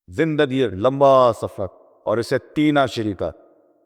जिंदगी एक लंबा सफर और इसे तीना शुरू कर,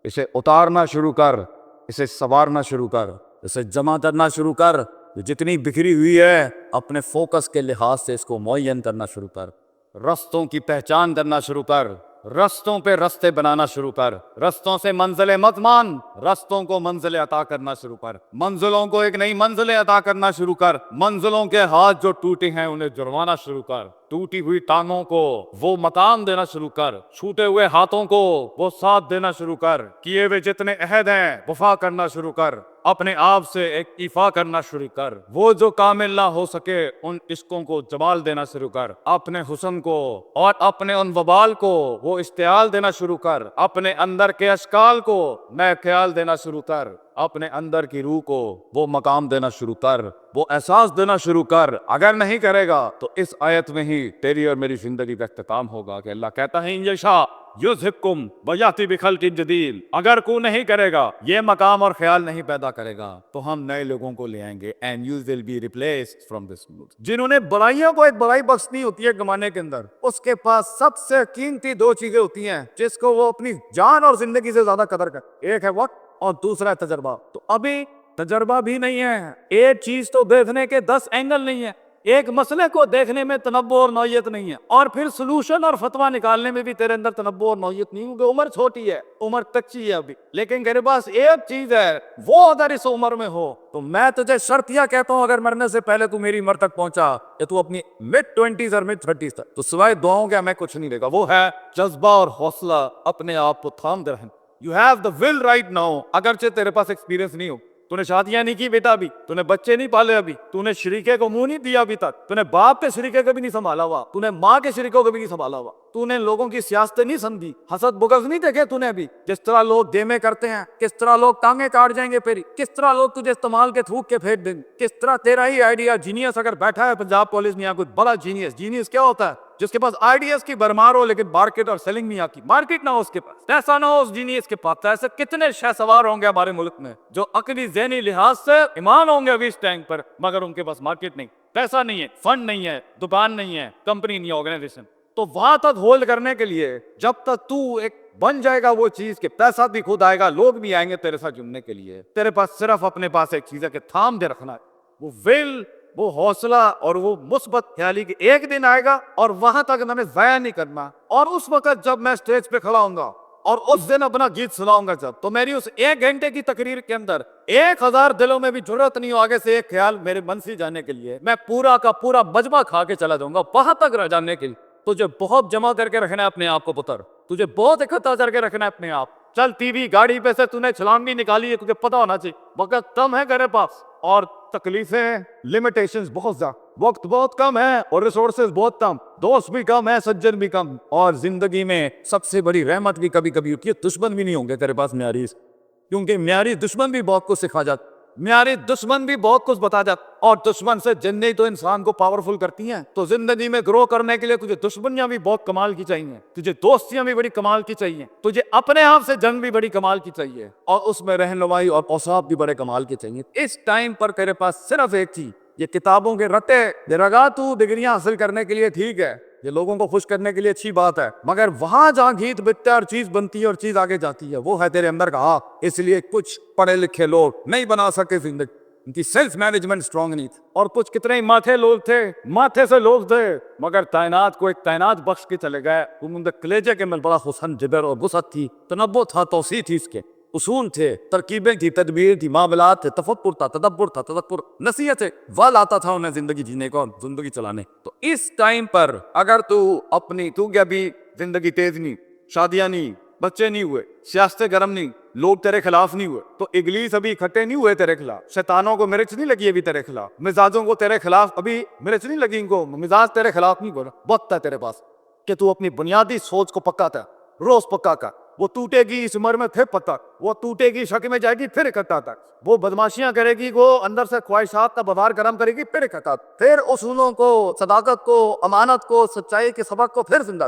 इसे उतारना शुरू कर, इसे संवारना शुरू कर, इसे जमा करना शुरू कर। ये जितनी बिखरी हुई है अपने फोकस के लिहाज से इसको मुअय्यन करना शुरू कर। रस्तों की पहचान करना शुरू कर, रस्तों पे रस्ते बनाना शुरू कर। रस्तों से मंजिलें मत मान, रस्तों को मंजिलें अता करना शुरू कर। मंजिलों को एक नई मंजिलें अता करना शुरू कर। मंजिलों के हाथ जो टूटे हैं उन्हें जुड़वाना शुरू कर। टूटी हुई टांगों को वो मकाम देना शुरू कर। छूटे हुए हाथों को वो साथ देना शुरू कर। किए हुए जितने अहद हैं वफा करना शुरू कर। अपने आप से एक इफा करना शुरू कर। वो जो कामिल ना हो सके उन इश्कों को जमाल देना शुरू कर। अपने हुस्न को और अपने उन वबाल को वो इश्तियाल देना शुरू कर। अपने अंदर के अशकाल को नए ख्याल देना शुरू कर। अपने अंदर की रूह को वो मकाम देना शुरू कर, वो एहसास देना शुरू कर। अगर नहीं करेगा तो इस आयत में ही तेरी और मेरी जिंदगी का इख्तिताम होगा कि अल्लाह कहता है इंशा युज़हिबकुम वयाती बिखल्किन जदीद। अगर तू नहीं करेगा, ये मकाम और ख्याल नहीं पैदा करेगा, तो हम नए लोगों को ले आएंगे and you will be replaced from this world. जिन्होंने बुराइयों को एक बुराई बख्शनी होती है कमाने के अंदर, उसके पास सबसे कीमती दो चीजें होती हैं जिसको वो अपनी जान और जिंदगी से ज्यादा कदर कर। एक है वक्त और दूसरा है तजर्बा। तो अभी तजर्बा भी नहीं है, एक चीज तो देखने के 10 एंगल नहीं है, एक मसले को देखने में तनब्बो और नौयत नहीं है, और फिर सोल्यूशन और फतवा निकालने में भी तेरे अंदर तनब्बो और नौयत नहीं होगी। उम्र छोटी है, उम्र कच्ची है अभी, लेकिन तेरे पास एक चीज है, वो अगर इस उम्र में हो तो मैं तुझे शर्तिया कहता हूं, अगर मरने से पहले तू मेरी उम्र तक पहुंचा या तू अपनी मिड-20s और मिड-30s तक, तो सिवाय दुआओं के हमें कुछ नहीं देगा। वो है जज्बा और हौसला अपने आप को थामते रहना। You have the will write now. अगरचे तेरे पास एक्सपीरियंस नहीं हो, तूने शादियां नहीं की बेटा अभी, तूने बच्चे नहीं पाले अभी, तूने शरीके को मुंह नहीं दिया अभी तक, तूने बाप के शरीके को भी नहीं संभाला हुआ, तूने माँ के शरीकों को भी नहीं संभाला हुआ, तूने लोगों की सियासतें नहीं समझी, हसद बुगज नहीं देखे तूने अभी, किस तरह लोग गेमे करते हैं, किस तरह लोग टांगे काट जाएंगे पेरी, किस तरह लोग तुझे इस्तेमाल के थूक के फेंक देंगे, किस तरह तेरा ही आइडिया जीनियस अगर बैठा है पंजाब पुलिस में, या कोई बड़ा जीनियस। जीनियस क्या होता है? जिसके पास आइडियाज की भरमार हो लेकिन मार्केट और सेलिंग नहीं आती, मार्केट ना हो उसके पास, पैसा ना हो उस जीनियस के पास। ऐसे कितने शहसवार होंगे हमारे मुल्क में जो अकली ज़हनी लिहाज से ईमान होंगे अभी इस टाइम पर, मगर उनके पास मार्केट नहीं, पैसा नहीं है, फंड नहीं है, दुकान नहीं है, कंपनी नहीं है, ऑर्गेनाइजेशन। तो वहां तक होल्ड करने के लिए जब तक तू एक बन जाएगा वो चीज के, पैसा भी खुद आएगा, लोग भी आएंगे तेरे साथ जुड़ने के लिए, तेरे पास सिर्फ अपने पास एक चीज है कि थाम दे रखना है, वो विल, वो हौसला और वो मुस्बत ख्याली कि एक दिन आएगा और वहां तक मैंने जाया नहीं करना। और उस वक्त जब मैं स्टेज पे खड़ा होऊंगा और उस दिन अपना गीत सुनाऊंगा जब, तो मेरी उस 1 घंटे की तकरीर के अंदर 1000 दिलों में भी जरूरत नहीं हो आगे से एक ख्याल मेरे मन से जाने के लिए, मैं पूरा का पूरा मजमा खा के चला जाऊंगा वहां तक रह जाने के लिए। तुझे बहुत जमा करके रखना है अपने आप को पुत्र, तुझे बहुत इकट्ठा करके रखना है अपने आप। चल टीवी गाड़ी पे से तूने छलांग भी निकाली है, तुझे पता होना चाहिए वक्त कम है तेरे पास और तकलीफें, लिमिटेशंस बहुत ज्यादा, वक्त बहुत कम है और रिसोर्सेज बहुत कम, दोस्त भी कम है, सज्जन भी कम, और जिंदगी में सबसे बड़ी रहमत भी कभी कभी होती है, दुश्मन भी नहीं होंगे तेरे पास म्यारी, क्योंकि म्यारी दुश्मन भी बहुत कुछ सिखा जाता, म्यारी दुश्मन भी बहुत कुछ बता जाता, और दुश्मन से जन्नत तो इंसान को पावरफुल करती हैं। तो जिंदगी में ग्रो करने के लिए तुझे दुश्मनियां भी बहुत कमाल की चाहिए, तुझे दोस्तियां भी बड़ी कमाल की चाहिए, तुझे अपने आप से जंग भी बड़ी कमाल की चाहिए, और उसमें रहनुमाई और औसाफ भी बड़े कमाल के चाहिए। इस टाइम पर तेरे पास सिर्फ एक चीज, ये किताबों के रटे लगा तू डिग्रियां हासिल करने के लिए ठीक है, ये लोगों को खुश करने के लिए अच्छी बात है, मगर वहां जहां गीत बिकता है और चीज बनती है और चीज आगे जाती है, वो है तेरे अंदर का। इसलिए कुछ पढ़े लिखे लोग नहीं बना सके जिंदगी, उनकी सेल्फ मैनेजमेंट स्ट्रांग नहीं थी, और कुछ कितने ही माथे लोग थे, माथे से लोग थे, मगर तैनात को एक तैनात बख्श के चले गए। उनके कलेजे के में बड़ा हुस्न, जिगर और वसअत थी, तनब्बो था, तौसीह थी, इसके उसूल थे, तरकीबें थी, तदबीर थी, मामलात थे, तफक्कुर था, तदब्बुर था, तदक्कुर, नसीहत है, वल आता था उन्हें जिंदगी जीने को, जिंदगी चलाने। तो इस टाइम पर अगर तू अपनी, तू क्या भी जिंदगी तेज नहीं, शादियां नहीं, बच्चे नहीं हुए, सियासतें गर्म नहीं, लोग तेरे खिलाफ नहीं हुए, तो इगलीस अभी इकट्ठे नहीं हुए तेरे खिलाफ, शैतानों को मिर्च नहीं लगी अभी तेरे खिलाफ, मिजाजों को तेरे खिलाफ अभी मिर्च नहीं लगी, इनको मिजाज तेरे खिलाफ नहीं बोला, वक्त है तेरे पास कि तू अपनी बुनियादी सोच को पक्का था, रोज पक्का कर, वो टूटेगी इस उम्र में फिर पता, वो टूटेगी शक में जाएगी फिर इकट्ठा तक, वो बदमाशियां करेगी, वो अंदर से ख्वाहिशात का बाजार गर्म करेगी फिर इकट्ठा, फिर उसूलों को, सदाकत को, अमानत को, सच्चाई के सबक को फिर जिंदा,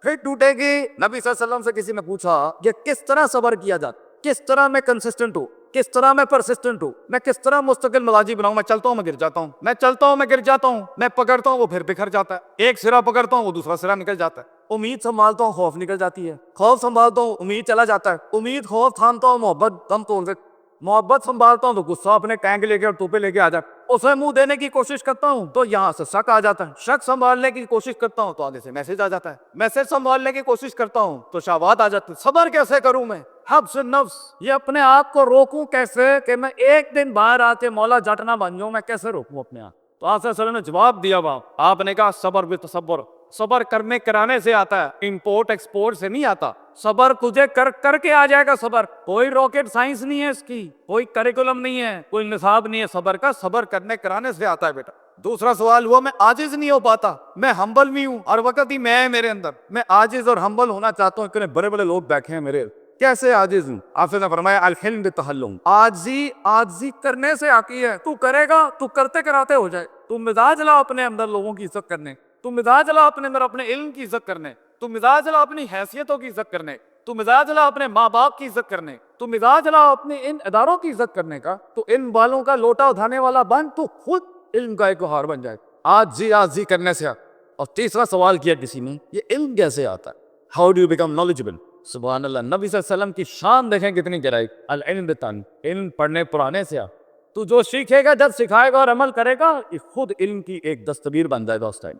फिर टूटेगी। नबी सल्लल्लाहु अलैहि वसल्लम से किसी ने पूछा ये किस तरह सब्र किया जाता, किस तरह मैं कंसिस्टेंट हूँ, किस तरह मैं परसिस्टेंट हूँ, मैं किस तरह मुस्तकिल मिजाजी बनाऊं। मैं चलता हूँ, मैं गिर जाता हूँ, मैं चलता हूँ, मैं गिर जाता हूँ, मैं पकड़ता हूँ, वो फिर बिखर जाता है। एक सिरा पकड़ता हूँ, वो दूसरा सिरा निकल जाता है। उम्मीद संभालता हूँ, खौफ निकल जाती है। खौफ संभालता हूँ, उम्मीद चला जाता है। उम्मीद खौफ थामता हूँ, मोहब्बत दम तोड़ देती। मोहब्बत संभालता हूँ तो गुस्सा अपने टैंक लेके और टोपे लेके आ जाता है। उसे मुंह देने की कोशिश करता हूँ तो यहाँ से शक आ जाता है। शक संभालने की कोशिश करता हूँ तो आगे से मैसेज आ जाता है। मैसेज संभालने की कोशिश करता हूँ तो शहवात आ जाती है। सब्र कैसे करूं मैं, हब्स नफ्स, ये अपने आप को रोकूं कैसे कि मैं एक दिन बाहर आके मौला जट ना बन जाऊं। मैं कैसे रोकूं अपने आप। तो आप सल्लल्लाहु अलैहि वसल्लम ने जवाब दिया, बाप आपने कहा सबर भी तसब्बर, सबर करने कराने से आता है, इंपोर्ट एक्सपोर्ट से नहीं आता। सबर तुझे करके आ जाएगा। सबर कोई रॉकेट साइंस नहीं है, इसकी कोई करिकुलम नहीं है, कोई निसाब नहीं है सबर का। सबर करने कराने से आता है बेटा। दूसरा सवाल हुआ, मैं आजिज नहीं हो पाता, मैं हम्बल भी हूं, हर वक्त ही मैं मेरे अंदर, मैं आजिज और हम्बल होना चाहता हूं। इतने बड़े बड़े लोग बैठे हैं मेरे, कैसे आजिज हूं। आपने फरमाया अल हिल्म बितहल्लुम, आजी करने से आती है। तू करेगा, तू करते कराते हो जाए। तू मिजाज ला अपने अंदर लोगों की इज्जत करने, तू मिजाज ला अपने अंदर अपने इल्म की इज्जत करने, तू मिजाज ला अपनी हैसियतों की इज्जत करने, तू मिजाज ला अपने माँ बाप की इज्जत करने, तू मिजाज ला अपने इन इदारों की इज्जत करने का। तो इन वालों का लोटा उठाने वाला बन, तू खुद इल्म का एक हार बन जाए। आजी करने से। और तीसरा सवाल किया किसी ने, ये इल्म कैसे आता है, how do you become knowledgeable. सुभान अल्लाह, नबी सल्लल्लाहु अलैहि वसल्लम की शान देखें कितनी गहराई। अल इल्म बितन, इल्म पढ़ने पुराने से आ। तू जो सीखेगा, जब सिखाएगा और अमल करेगा, ये खुद इल्म की एक दस्तबीर बन जाए दोस्त।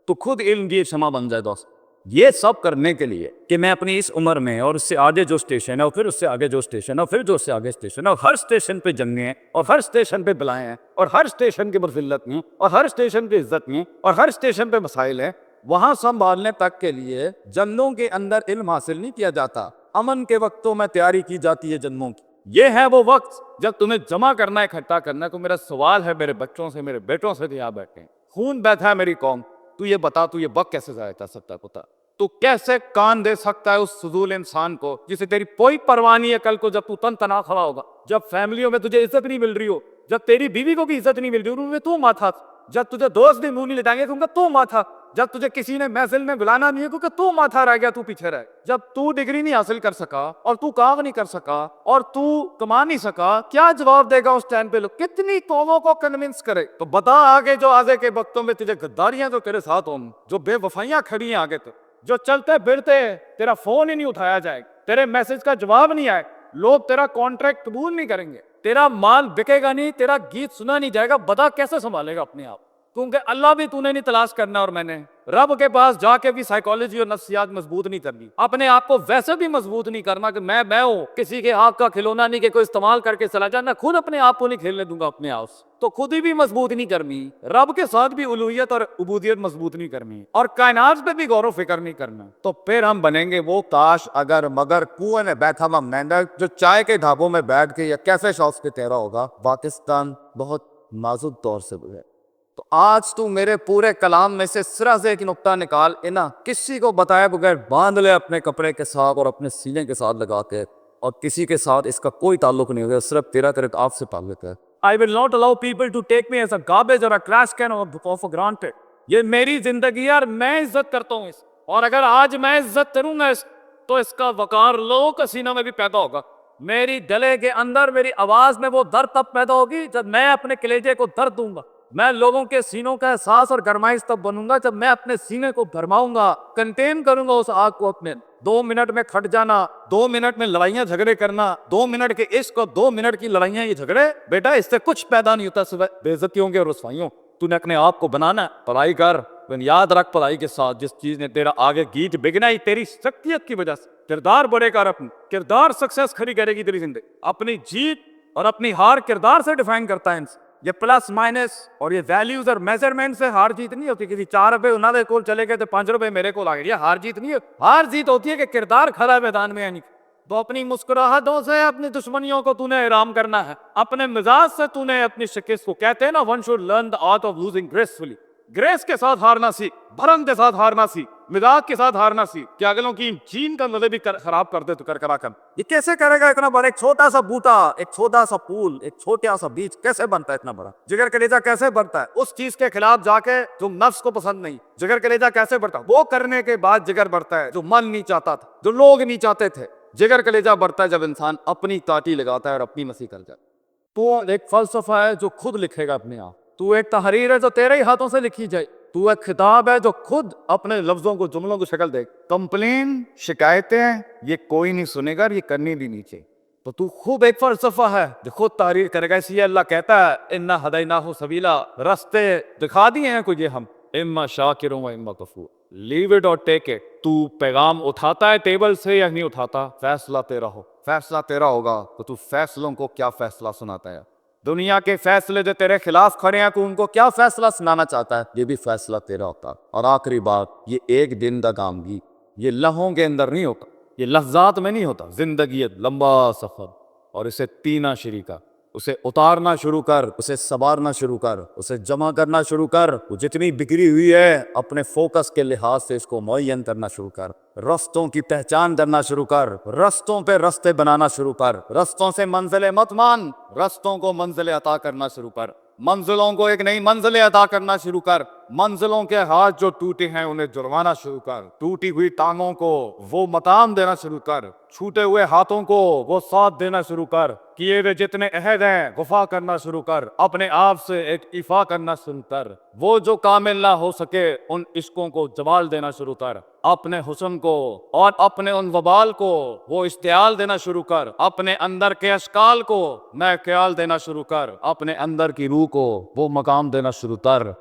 तो खुद इल्म की क्षमा बन जाए दोस्त। ये सब करने के लिए कि मैं अपनी इस उम्र में और उससे आगे जो स्टेशन है और फिर उससे आगे जो स्टेशन है और फिर जो उससे आगे स्टेशन है, और हर स्टेशन पे जंगे हैं और हर स्टेशन पे बलाएं हैं और हर स्टेशन की मरफिल्लत में और हर स्टेशन पे इज्जत में और हर स्टेशन पे मसाइल है, वहां संभालने तक के लिए जन्नों के अंदर इल्म हासिल नहीं किया जाता। अमन के वक्तों में तैयारी की जाती है जन्मों की। ये है वो वक्त जब तुम्हें जमा करना है, इकट्ठा करना है। तो मेरा सवाल है मेरे बच्चों से, मेरे बेटों से, यहाँ बैठे खून बैठा है मेरी कौम, तू ये बता, तू ये वक्त कैसे जाया कर सकता है पुता। तू कैसे कान दे सकता है उस फजूल इंसान को जिसे तेरी कोई परवाह नहीं है कल को जब तू तन तना खड़ा होगा, जब फैमिलियों में तुझे इज्जत नहीं मिल रही हो, जब तेरी बीवी को भी इज्जत नहीं मिल रही हो, तू माथा, जब तुझे दोस्त भी मुंह नहीं लटाएंगे क्योंकि तू माथा, जब तुझे किसी ने महफिल में बुलाना नहीं है क्योंकि तू माथा रह गया, तू पीछे रह, जब तू डिग्री नहीं हासिल कर सका और तू काम नहीं कर सका और तू कमा नहीं सका, क्या जवाब देगा उस टाइम पे लोग, कितनी कौमों को कन्विंस करे। तो बता आगे जो आगे के वक्तों में तुझे गद्दारियां तो तेरे साथ हों, जो बेवफाइयां खड़ी हैं आगे, तो जो चलते फिरते तेरा फोन ही नहीं उठाया जाएगा, तेरे मैसेज का जवाब नहीं आए, लोग तेरा कॉन्ट्रैक्ट कबूल नहीं करेंगे, तेरा माल बिकेगा नहीं, तेरा गीत सुना नहीं जाएगा, बता कैसे संभालेगा अपने आप। क्योंकि अल्लाह भी तूने नहीं तलाश करना और मैंने रब के पास जाके भी साइकोलॉजी और नफ्सियात मजबूत नहीं करनी, अपने आप को वैसे भी मजबूत नहीं करना कि मैं हूं, किसी के हाथ का खिलौना नहीं कि कोई इस्तेमाल करके चला जाना, खुद अपने आप को नहीं खेलने दूंगा अपने आप से, तो खुद ही भी मजबूत नहीं करनी, रब के साथ भी उलूहियत और उबूदियत मजबूत नहीं करनी और कायनात पे भी गौर फिक्र नहीं करना। तो फिर हम बनेंगे वो काश अगर मगर कुएं में बैठा हुआ मेंढक जो चाय के ढाबों में बैठ के या कैफे शॉप्स पे तैरा होगा। पाकिस्तान बहुत नाजुक दौर से गुजरे। तो आज तू मेरे पूरे कलाम में से सिरा से एक नुक्ता निकाल, इना किसी को बताए बगैर बांध ले अपने कपड़े के साथ और अपने सीने के साथ लगा के, और किसी के साथ इसका कोई ताल्लुक नहीं होगा, सिर्फ तेरा तेरे आपसे ताल्लुक है। I will not allow people to take me as a garbage or a trash can or for granted। ये मेरी जिंदगी है और मैं इज्जत करता हूँ इस, और अगर आज मैं इज्जत करूंगा इस, तो इसका वकार लोगों के सीनों में भी पैदा होगा। मेरी गले के अंदर मेरी आवाज में वो दर्द तब पैदा होगी जब मैं अपने कलेजे को दर्द दूंगा। मैं लोगों के सीनों का एहसास और गरमाइश तब बनूंगा जब मैं अपने सीने को भरमाऊंगा, कंटेन करूंगा उस आग को अपने। 2 मिनट में खट जाना, 2 मिनट में लड़ाइयां झगड़े करना, 2 मिनट के इश्क और 2 मिनट की लड़ाइयां ये झगड़े, बेटा इससे कुछ पैदा नहीं होता सिवाय बेइज्जतियों के और रुसवाइयों। तूने अपने आप को बनाना, पढ़ाई कर, याद रख पढ़ाई के साथ जिस चीज ने तेरा आगे गीत बिगना ही तेरी शख्सियत की वजह से। किरदार बड़े कर, अपनी किरदार सक्सेस खड़ी करेगी तेरी जिंदगी। अपनी जीत और अपनी हार किरदार से डिफाइन करता है। ये प्लस माइनस और ये वैल्यूज और मेजरमेंट से हार जीत नहीं होती। किसी 4 रुपए उन्होंने को चले गए तो 5 रुपए मेरे को आ गए, ये हार जीत नहीं है। हार जीत होती है कि किरदार खड़ा मैदान में, यानी तो अपनी मुस्कुराहटों से अपनी दुश्मनियों को तूने आराम करना है, अपने मिजाज से तूने अपनी शिकस्त को, कहते हैं ना one should learn the art of losing gracefully. Grace के साथ हारना सीख, भरम के साथ हारना सीख, मिजाज के साथ हारना सीख। क्या अगलों की चीन का नजर भी खराब कर दे तो कर करा कर। ये कैसे करेगा इतना बड़ा? एक छोटा सा बूटा, एक छोटा सा फूल, एक छोटा सा बीज कैसे बनता है इतना बड़ा? जिगर कलेजा कैसे बढ़ता है उस चीज के खिलाफ जाके जो नफ्स को पसंद नहीं। जिगर कलेजा कैसे बढ़ता? वो करने के बाद जिगर बढ़ता है जो मन नहीं चाहता था, जो लोग नहीं चाहते थे। जिगर कलेजा बढ़ता है जब इंसान अपनी काटी लगाता है और अपनी मसी कर जाता है। तू एक फलसफा है जो खुद लिखेगा अपने आप, तू एक तहरीर है जो तेरे ही हाथों से लिखी जाए, तू एक खिताब है जो खुद अपने लफ्जों को, जुमलों को शक्ल दे। कंप्लेन, शिकायतें ये कोई नहीं सुनेगा, ये करनी भी नहीं चाहिए। तो तू खुद एक फलसफा है जो खुद तहरीर करेगा। इसलिए अल्लाह कहता है इन्ना हदैनाहु सबीला, रास्ते दिखा दिए हैं कुछ हम, इम्मा शाकिरुन व इम्मा कफूर, लीव इट और टेक इट। तू पैगाम उठाता है टेबल से या नहीं उठाता, फैसला तेरा हो, फैसला तेरा होगा। तो तू फैसलों को क्या फैसला सुनाता है? दुनिया के फैसले जो तेरे खिलाफ खड़े हैं, तू उनको क्या फैसला सुनाना चाहता है? ये भी फैसला तेरा होता। और आखिरी बात, ये एक दिन का काम भी, ये लम्हों के अंदर नहीं होता, ये लफ्जात में नहीं होता। जिंदगी एक लंबा सफर और इसे तीना शरीका, उसे उतारना शुरू कर, उसे संवारना शुरू कर, उसे जमा करना शुरू कर। वो जितनी बिखरी हुई है अपने फोकस के लिहाज से इसको मुअय्यन करना शुरू कर, रस्तों की पहचान करना शुरू कर, रस्तों पे रस्ते बनाना शुरू कर, रस्तों से मंजिलें मत मान, रस्तों को मंजिलें अता करना शुरू कर, मंजिलों को एक नई मंजिलें अता करना शुरू कर। मंजिलों के हाथ जो टूटे हैं उन्हें जुड़वाना शुरू कर, टूटी हुई टांगों को वो मकाम देना शुरू कर, छूटे हुए हाथों को वो साथ देना शुरू कर, किए हुए जितने अहद हैं वफा करना शुरू कर, अपने आप से एक इफा करना शुरू कर। वो जो कामिल ना हो सके उन इश्कों को जवाल देना शुरू कर, अपने हुस्न को और अपने उन वबाल को वो इस्तेआल देना शुरू कर, अपने अंदर के अशकाल को नए ख्याल देना शुरू कर, अपने अंदर की रूह को वो मकाम देना शुरू कर।